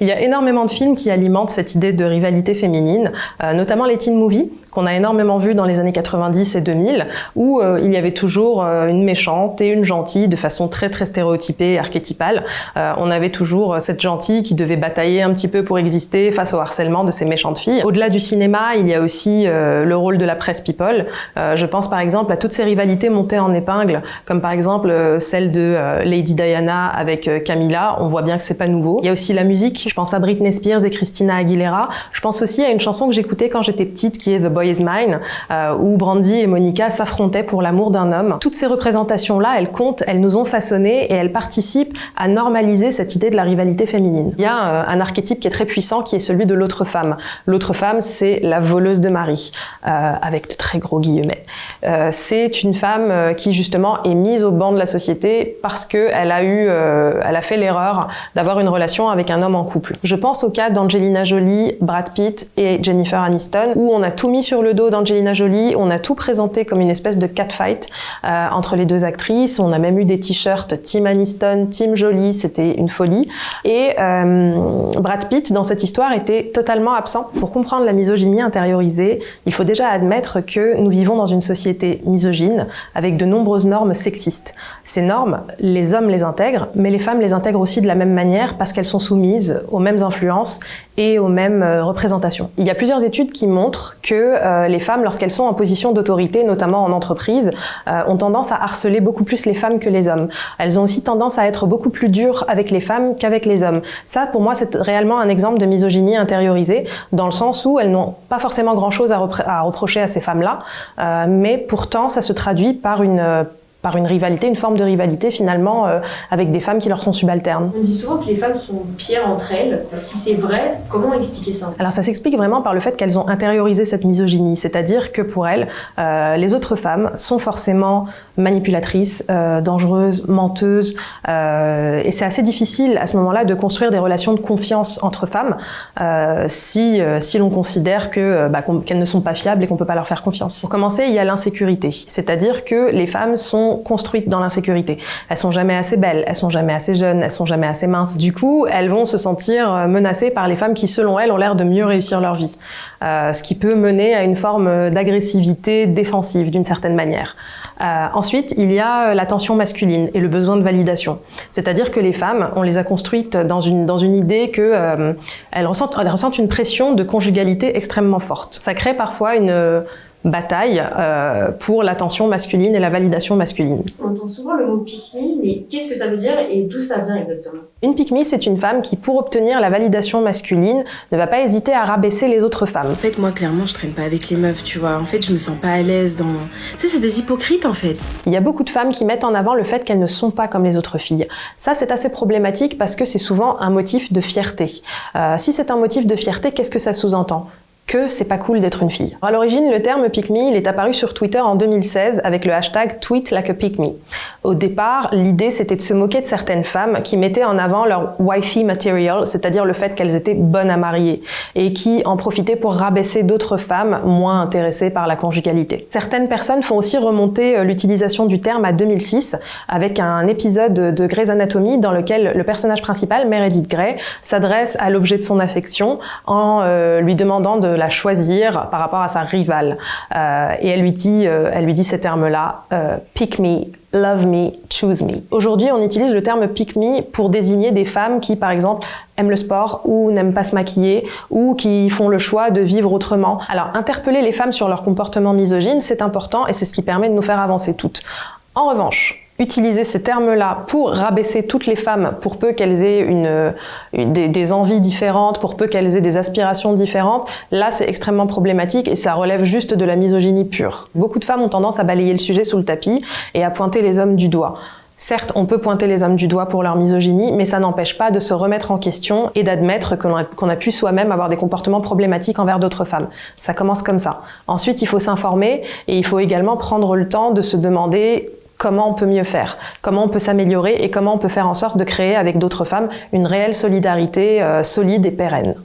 Il y a énormément de films qui alimentent cette idée de rivalité féminine, notamment les teen movies, qu'on a énormément vu dans les années 90 et 2000, où il y avait toujours une méchante et une gentille de façon très stéréotypée et archétypale. On avait toujours cette gentille qui devait batailler un petit peu pour exister face au harcèlement de ces méchantes filles. Au-delà du cinéma, il y a aussi le rôle de la presse people. Je pense par exemple à toutes ces rivalités montées en épingle, comme par exemple celle de Lady Diana avec Camilla. On voit bien que c'est pas nouveau. Il y a aussi la musique. Je pense à Britney Spears et Christina Aguilera. Je pense aussi à une chanson que j'écoutais quand j'étais petite qui est The Boy Is Mine, où Brandy et Monica s'affrontaient pour l'amour d'un homme. Toutes ces représentations-là, elles comptent, elles nous ont façonnées et elles participent à normaliser cette idée de la rivalité féminine. Il y a un archétype qui est très puissant, qui est celui de l'autre femme. L'autre femme, c'est la voleuse de mari, avec de très gros guillemets. C'est une femme qui justement est mise au banc de la société parce qu'elle a fait l'erreur d'avoir une relation avec un homme en couple. Je pense au cas d'Angelina Jolie, Brad Pitt et Jennifer Aniston, où on a tout mis sur le dos d'Angelina Jolie, on a tout présenté comme une espèce de catfight entre les deux actrices, on a même eu des t-shirts Team Aniston, Team Jolie, c'était une folie. Et Brad Pitt, dans cette histoire, était totalement absent. Pour comprendre la misogynie intériorisée, il faut déjà admettre que nous vivons dans une société misogyne, avec de nombreuses normes sexistes. Ces normes, les hommes les intègrent, mais les femmes les intègrent aussi de la même manière parce qu'elles sont soumises aux mêmes influences et aux mêmes représentations. Il y a plusieurs études qui montrent que les femmes, lorsqu'elles sont en position d'autorité, notamment en entreprise, ont tendance à harceler beaucoup plus les femmes que les hommes. Elles ont aussi tendance à être beaucoup plus dures avec les femmes qu'avec les hommes. Ça, pour moi, c'est réellement un exemple de misogynie intériorisée, dans le sens où elles n'ont pas forcément grand-chose à reprocher à ces femmes-là, mais pourtant, ça se traduit par une rivalité, une forme de rivalité finalement avec des femmes qui leur sont subalternes. On dit souvent que les femmes sont pires entre elles. Si c'est vrai, comment expliquer ça? Alors ça s'explique vraiment par le fait qu'elles ont intériorisé cette misogynie, c'est-à-dire que pour elles, les autres femmes sont forcément manipulatrices, dangereuses, menteuses, et c'est assez difficile à ce moment-là de construire des relations de confiance entre femmes si l'on considère qu'elles ne sont pas fiables et qu'on peut pas leur faire confiance. Pour commencer, il y a l'insécurité, c'est-à-dire que les femmes sont construites dans l'insécurité. Elles sont jamais assez belles, elles sont jamais assez jeunes, elles sont jamais assez minces. Du coup, elles vont se sentir menacées par les femmes qui, selon elles, ont l'air de mieux réussir leur vie. Ce qui peut mener à une forme d'agressivité défensive, d'une certaine manière. Ensuite, il y a la tension masculine et le besoin de validation. C'est-à-dire que les femmes, on les a construites dans une idée que elles ressentent une pression de conjugalité extrêmement forte. Ça crée parfois une bataille pour l'attention masculine et la validation masculine. On entend souvent le mot pick-me, mais qu'est-ce que ça veut dire et d'où ça vient exactement? Une pick-me, c'est une femme qui, pour obtenir la validation masculine, ne va pas hésiter à rabaisser les autres femmes. En fait, moi, clairement, je traîne pas avec les meufs, tu vois. En fait, je me sens pas à l'aise dans... Tu sais, c'est des hypocrites, en fait. Il y a beaucoup de femmes qui mettent en avant le fait qu'elles ne sont pas comme les autres filles. Ça, c'est assez problématique parce que c'est souvent un motif de fierté. Si c'est un motif de fierté, qu'est-ce que ça sous-entend ? Que c'est pas cool d'être une fille. À l'origine, le terme pick me, il est apparu sur Twitter en 2016 avec le hashtag tweet like a pick me. Au départ, l'idée c'était de se moquer de certaines femmes qui mettaient en avant leur wifey material, c'est-à-dire le fait qu'elles étaient bonnes à marier, et qui en profitaient pour rabaisser d'autres femmes moins intéressées par la conjugalité. Certaines personnes font aussi remonter l'utilisation du terme à 2006 avec un épisode de Grey's Anatomy dans lequel le personnage principal, Meredith Grey, s'adresse à l'objet de son affection en lui demandant de la choisir par rapport à sa rivale. Et elle lui dit ces termes-là, pick me, love me, choose me. Aujourd'hui, on utilise le terme pick me pour désigner des femmes qui, par exemple, aiment le sport ou n'aiment pas se maquiller ou qui font le choix de vivre autrement. Alors, interpeller les femmes sur leur comportement misogyne, c'est important et c'est ce qui permet de nous faire avancer toutes. En revanche, utiliser ces termes-là pour rabaisser toutes les femmes, pour peu qu'elles aient des envies différentes, pour peu qu'elles aient des aspirations différentes, là c'est extrêmement problématique et ça relève juste de la misogynie pure. Beaucoup de femmes ont tendance à balayer le sujet sous le tapis et à pointer les hommes du doigt. Certes, on peut pointer les hommes du doigt pour leur misogynie, mais ça n'empêche pas de se remettre en question et d'admettre qu'on a pu soi-même avoir des comportements problématiques envers d'autres femmes. Ça commence comme ça. Ensuite, il faut s'informer et il faut également prendre le temps de se demander comment on peut mieux faire, comment on peut s'améliorer et comment on peut faire en sorte de créer avec d'autres femmes une réelle solidarité solide et pérenne.